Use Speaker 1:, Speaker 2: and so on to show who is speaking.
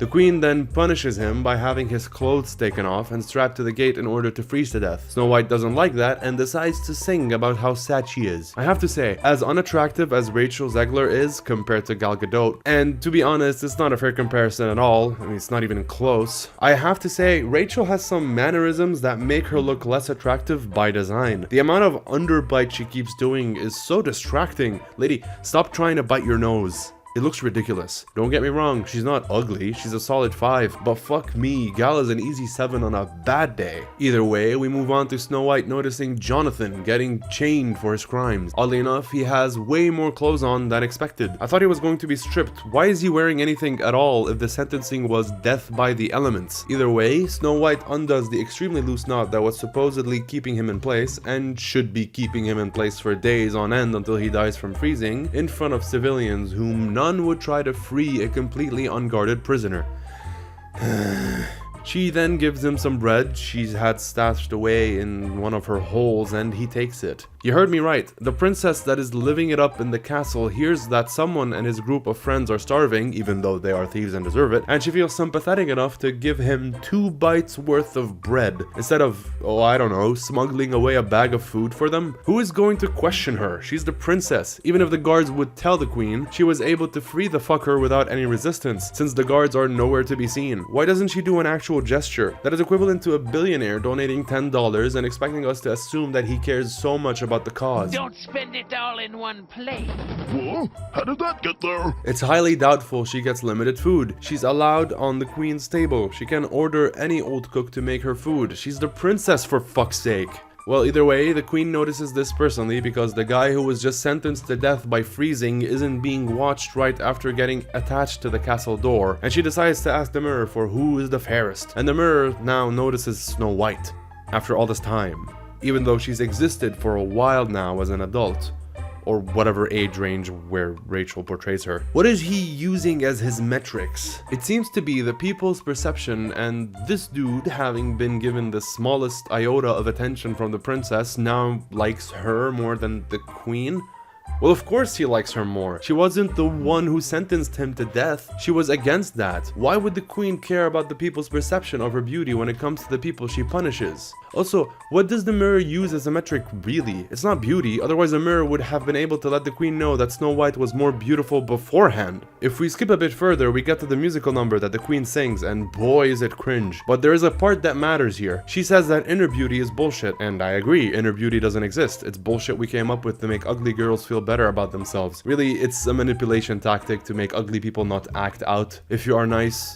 Speaker 1: The queen then punishes him by having his clothes taken off and strapped to the gate in order to freeze to death. Snow White doesn't like that and decides to sing about how sad she is. I have to say, as unattractive as Rachel Zegler is compared to Gal Gadot, and to be honest, it's not a fair comparison at all, I mean, it's not even close, I have to say, Rachel has some mannerisms that make her look less attractive by design. The amount of underbite she keeps doing is so distracting. Lady, stop trying to bite your nose. It looks ridiculous. Don't get me wrong, she's not ugly, she's a solid 5, but fuck me, Gal is an easy 7 on a bad day. Either way, we move on to Snow White noticing Jonathan getting chained for his crimes. Oddly enough, he has way more clothes on than expected. I thought he was going to be stripped. Why is he wearing anything at all if the sentencing was death by the elements? Either way, Snow White undoes the extremely loose knot that was supposedly keeping him in place, and should be keeping him in place for days on end until he dies from freezing, in front of civilians whom none would try to free a completely unguarded prisoner. She then gives him some bread she's had stashed away in one of her holes, and he takes it. You heard me right. The princess that is living it up in the castle hears that someone and his group of friends are starving, even though they are thieves and deserve it, and she feels sympathetic enough to give him 2 bites worth of bread, instead of, oh I don't know, smuggling away a bag of food for them. Who is going to question her? She's the princess. Even if the guards would tell the queen, she was able to free the fucker without any resistance, since the guards are nowhere to be seen. Why doesn't she do an actual gesture? That is equivalent to a billionaire donating $10 and expecting us to assume that he cares so much about the cause.
Speaker 2: Don't spend it all in one place.
Speaker 3: Whoa, how did that get there?
Speaker 1: It's highly doubtful she gets limited food. She's allowed on the queen's table. She can order any old cook to make her food. She's the princess, for fuck's sake. Well, either way, the queen notices this personally because the guy who was just sentenced to death by freezing isn't being watched right after getting attached to the castle door, and she decides to ask the mirror for who is the fairest, and the mirror now notices Snow White. After all this time, even though she's existed for a while now as an adult, or whatever age range where Rachel portrays her. What is he using as his metrics? It seems to be the people's perception, and this dude, having been given the smallest iota of attention from the princess, now likes her more than the queen? Well, of course he likes her more. She wasn't the one who sentenced him to death. She was against that. Why would the queen care about the people's perception of her beauty when it comes to the people she punishes? Also, what does the mirror use as a metric really? It's not beauty, otherwise the mirror would have been able to let the queen know that Snow White was more beautiful beforehand. If we skip a bit further, we get to the musical number that the queen sings, and boy is it cringe. But there is a part that matters here. She says that inner beauty is bullshit, and I agree, inner beauty doesn't exist. It's bullshit we came up with to make ugly girls feel better about themselves. Really, it's a manipulation tactic to make ugly people not act out. If you are nice,